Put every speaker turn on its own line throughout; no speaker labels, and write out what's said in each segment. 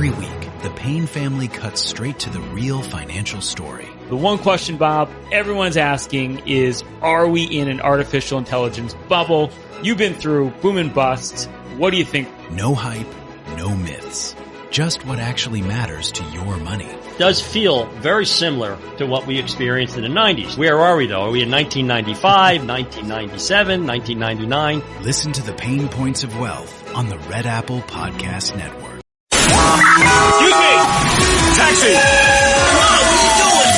Every week, the Payne family cuts straight to the real financial story.
The one question, Bob, everyone's asking is, are we in an artificial intelligence bubble? You've been through boom and bust. What do you think?
No hype, no myths. Just what actually matters to your money.
Does feel very similar to what we experienced in the 90s. Where are we, though? Are we in 1995, 1997, 1999?
Listen to the Pain Points of Wealth on the Red Apple Podcast Network.
Excuse me! Taxi!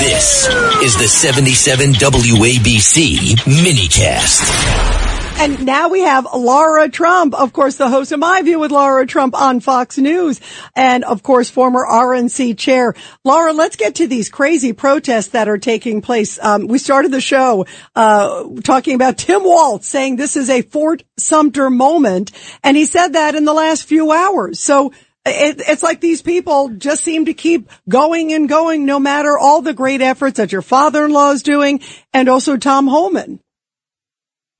This is the 77 WABC minicast.
And now we have Lara Trump, of course, the host of My View with Lara Trump on Fox News, and of course, former RNC chair. Lara, let's get to these crazy protests that are taking place. We started the show talking about Tim Walz saying this is a Fort Sumter moment, and he said that in the last few hours. So it's like these people just seem to keep going and going, no matter all the great efforts that your father-in-law is doing, and also Tom Homan.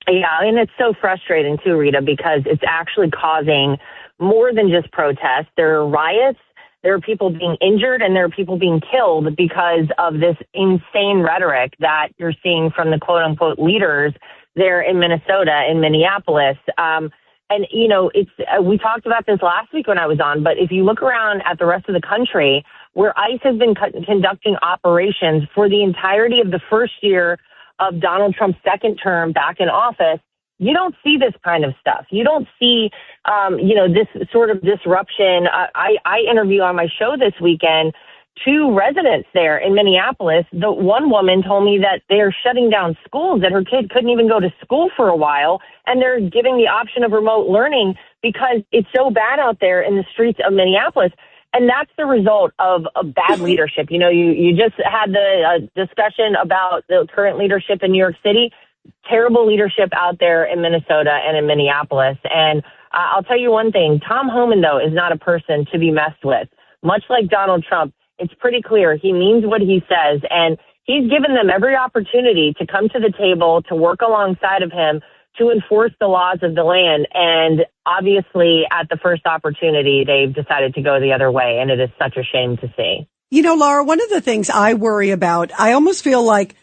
Yeah, and it's so frustrating too, Rita, because it's actually causing more than just protests. There are riots, there are people being injured, and there are people being killed because of this insane rhetoric that you're seeing from the quote-unquote leaders there in Minnesota, in Minneapolis. And, you know, we talked about this last week when I was on, but if you look around at the rest of the country, where ICE has been conducting operations for the entirety of the first year of Donald Trump's second term back in office, you don't see this kind of stuff. You don't see, this sort of disruption. I interview on my show this weekend 2 residents there in Minneapolis. The one woman told me that they're shutting down schools, that her kid couldn't even go to school for a while, and they're giving the option of remote learning because it's so bad out there in the streets of Minneapolis. And that's the result of bad leadership. You know, you just had the discussion about the current leadership in New York City. Terrible leadership out there in Minnesota and in Minneapolis. And I'll tell you one thing. Tom Homan, though, is not a person to be messed with. Much like Donald Trump, it's pretty clear he means what he says. And he's given them every opportunity to come to the table, to work alongside of him, to enforce the laws of the land. And obviously, at the first opportunity, they've decided to go the other way. And it is such a shame to see.
You know, Lara, one of the things I worry about, I almost feel like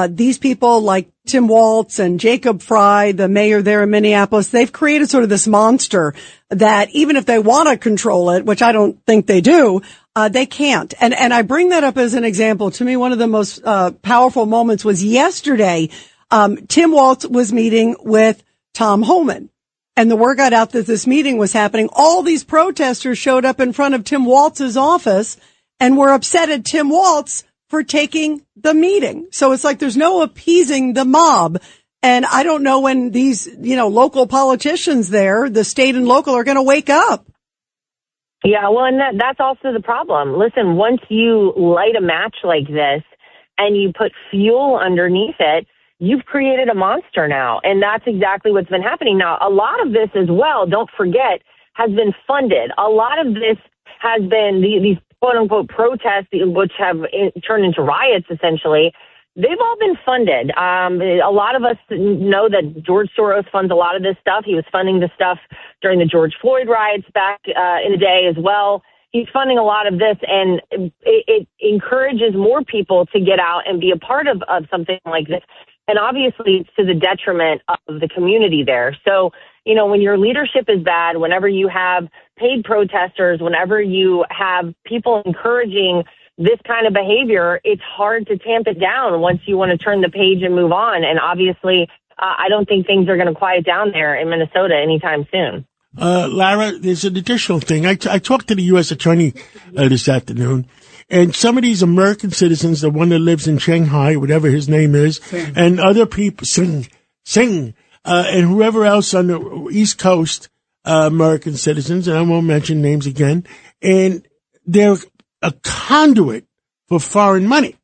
these people like Tim Walz and Jacob Fry, the mayor there in Minneapolis, they've created sort of this monster that even if they want to control it, which I don't think they do, they can't. And I bring that up as an example. To me, one of the most powerful moments was yesterday. Tim Walz was meeting with Tom Homan, and the word got out that this meeting was happening. All these protesters showed up in front of Tim Walz's office and were upset at Tim Walz for taking the meeting. So it's like there's no appeasing the mob. And I don't know when these, local politicians there, the state and local, are going to wake up.
Yeah, well, and that's also the problem. Listen, once you light a match like this and you put fuel underneath it, you've created a monster now, and that's exactly what's been happening. Now, a lot of this as well, don't forget, has been funded. A lot of this has been these quote-unquote protests, which have turned into riots, essentially. They've all been funded. A lot of us know that George Soros funds a lot of this stuff. He was funding the stuff during the George Floyd riots back in the day as well. He's funding a lot of this, and it encourages more people to get out and be a part of something like this. And obviously, it's to the detriment of the community there. So, when your leadership is bad, whenever you have paid protesters, whenever you have people encouraging this kind of behavior, it's hard to tamp it down once you want to turn the page and move on. And obviously, I don't think things are going to quiet down there in Minnesota anytime soon.
Lara, there's an additional thing. I talked to the U.S. Attorney this afternoon. And some of these American citizens, the one that lives in Shanghai, whatever his name is, and other people, and whoever else on the East Coast, American citizens, and I won't mention names again, and they're a conduit for foreign money.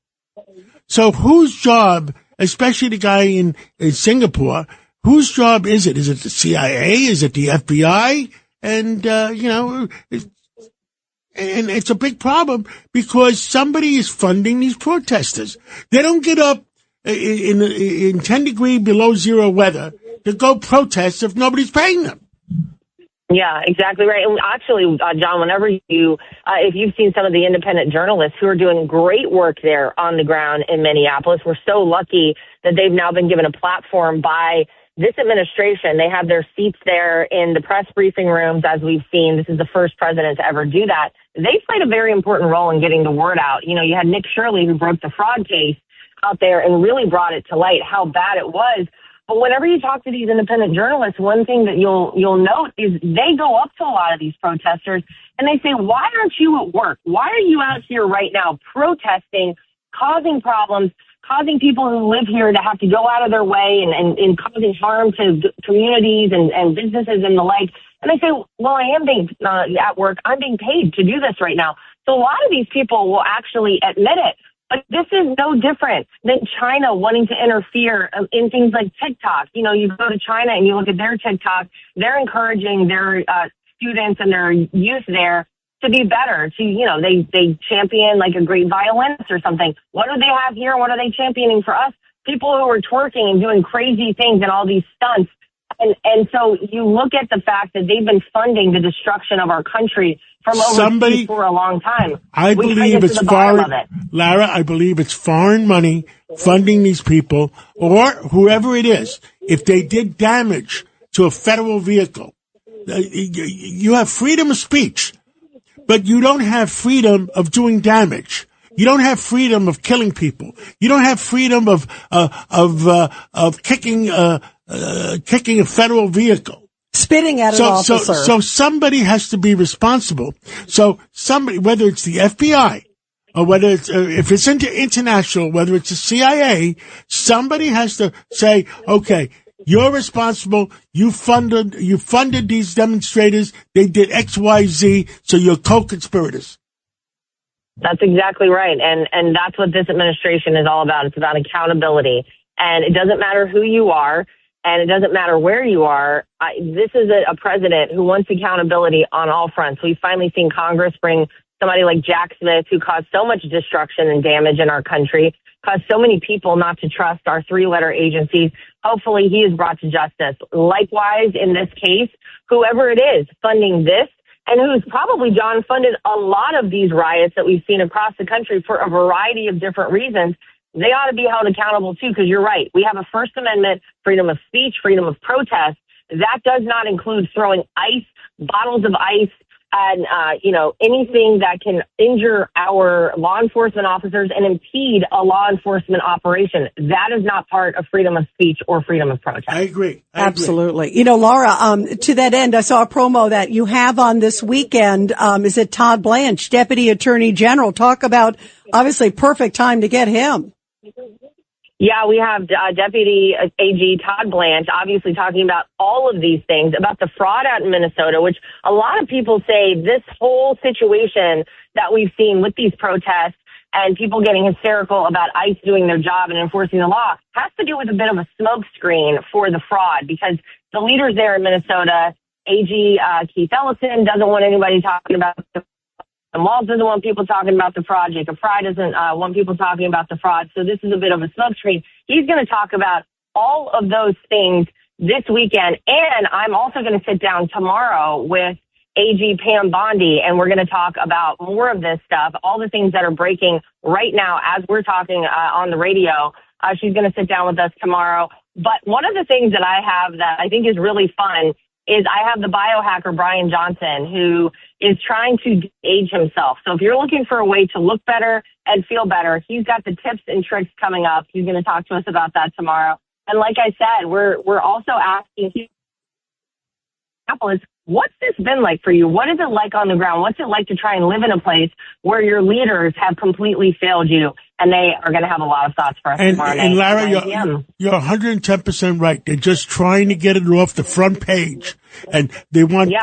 So whose job, especially the guy in Singapore, whose job is it? Is it the CIA? Is it the FBI? And, and it's a big problem because somebody is funding these protesters. They don't get up in 10 degree below zero weather to go protest if nobody's paying them.
Yeah, exactly right. And actually, John, whenever if you've seen some of the independent journalists who are doing great work there on the ground in Minneapolis, we're so lucky that they've now been given a platform by this administration. They have their seats there in the press briefing rooms, as we've seen. This is the first president to ever do that. They played a very important role in getting the word out. You know, you had Nick Shirley, who broke the fraud case out there and really brought it to light how bad it was. But whenever you talk to these independent journalists, one thing that you'll note is they go up to a lot of these protesters and they say, why aren't you at work? Why are you out here right now protesting, causing problems, causing people who live here to have to go out of their way and causing harm to communities and businesses and the like? And they say, well, I am being at work. I'm being paid to do this right now. So a lot of these people will actually admit it. But this is no different than China wanting to interfere in things like TikTok. You know, you go to China and you look at their TikTok, they're encouraging their students and their youth there to be better, to, you know, they champion like a great violinist or something. What do they have here? What are they championing for us? People who are twerking and doing crazy things and all these stunts. And so you look at the fact that they've been funding the destruction of our country from overseas for a long time.
I believe it's foreign, Lara, I believe it's foreign money funding these people or whoever it is. If they did damage to a federal vehicle, you have freedom of speech, but you don't have freedom of doing damage. You don't have freedom of killing people. You don't have freedom of kicking a federal vehicle.
Spitting at an officer.
So somebody has to be responsible. So somebody, whether it's the FBI or whether it's, if it's international, whether it's the CIA, somebody has to say, okay, you're responsible. You funded these demonstrators. They did X, Y, Z. So you're co-conspirators.
That's exactly right. And that's what this administration is all about. It's about accountability. And it doesn't matter who you are. And it doesn't matter where you are. This is a president who wants accountability on all fronts. We've finally seen Congress bring somebody like Jack Smith, who caused so much destruction and damage in our country, caused so many people not to trust our three-letter agencies. Hopefully he is brought to justice. Likewise, in this case, whoever it is funding this, and who's probably, John, funded a lot of these riots that we've seen across the country for a variety of different reasons, they ought to be held accountable, too, because you're right. We have a First Amendment, freedom of speech, freedom of protest. That does not include throwing ice, bottles of ice, and, anything that can injure our law enforcement officers and impede a law enforcement operation. That is not part of freedom of speech or freedom of protest.
I agree.
Absolutely. You know, Lara, to that end, I saw a promo that you have on this weekend. Is it Todd Blanche, Deputy Attorney General? Talk about, obviously, perfect time to get him.
Yeah, we have Deputy AG Todd Blanche obviously talking about all of these things, about the fraud out in Minnesota, which a lot of people say this whole situation that we've seen with these protests and people getting hysterical about ICE doing their job and enforcing the law has to do with a bit of a smokescreen for the fraud, because the leaders there in Minnesota, AG Keith Ellison, doesn't want anybody talking about the and Walz doesn't want people talking about the fraud. Jacob Fry doesn't want people talking about the fraud. So this is a bit of a smokescreen. He's going to talk about all of those things this weekend. And I'm also going to sit down tomorrow with AG Pam Bondi, and we're going to talk about more of this stuff, all the things that are breaking right now as we're talking on the radio. She's going to sit down with us tomorrow. But one of the things that I have that I think is really fun is I have the biohacker Brian Johnson, who is trying to age himself. So if you're looking for a way to look better and feel better, he's got the tips and tricks coming up. He's going to talk to us about that tomorrow. And like I said, we're also asking people, what's this been like for you? What is it like on the ground? What's it like to try and live in a place where your leaders have completely failed you? And they are going to have a lot of thoughts for us tomorrow night.
And Lara, you're 110% right. They're just trying to get it off the front page. And they want,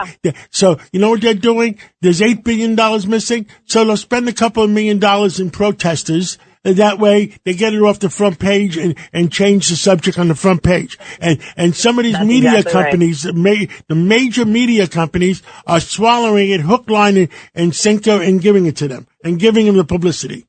so you know what they're doing? There's $8 billion missing. So they'll spend a couple of $1 million in protesters. That way they get it off the front page and change the subject on the front page. And some of these media companies, the major media companies are swallowing it hook, line, and sinker and giving it to them and giving them the publicity.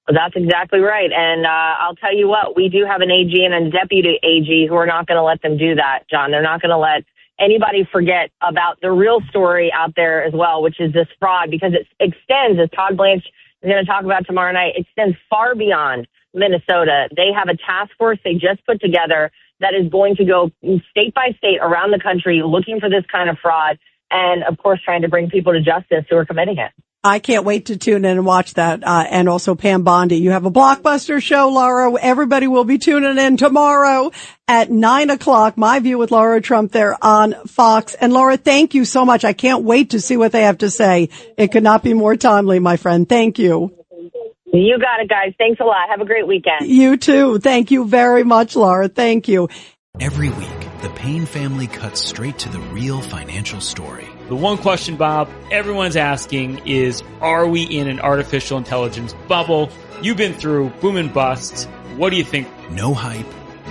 That's exactly right. And I'll tell you what, we do have an AG and a deputy AG who are not going to let them do that, John. They're not going to let anybody forget about the real story out there as well, which is this fraud, because it extends, as Todd Blanche is going to talk about tomorrow night, extends far beyond Minnesota. They have a task force they just put together that is going to go state by state around the country looking for this kind of fraud and, of course, trying to bring people to justice who are committing it.
I can't wait to tune in and watch that. And also Pam Bondi. You have a blockbuster show, Lara. Everybody will be tuning in tomorrow at 9:00. My View with Lara Trump there on Fox. And Lara, thank you so much. I can't wait to see what they have to say. It could not be more timely, my friend. Thank you.
You got it, guys. Thanks a lot. Have a great weekend.
You too. Thank you very much, Lara. Thank you.
Every week, the Payne family cuts straight to the real financial story.
The one question, Bob, everyone's asking is, are we in an artificial intelligence bubble? You've been through boom and bust. What do you think?
No hype,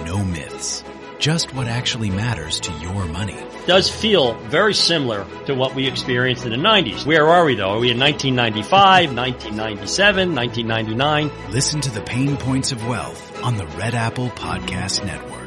no myths. Just what actually matters to your money.
Does feel very similar to what we experienced in the 90s. Where are we, though? Are we in 1995, 1997, 1999?
Listen to the Pain Points of Wealth on the Red Apple Podcast Network.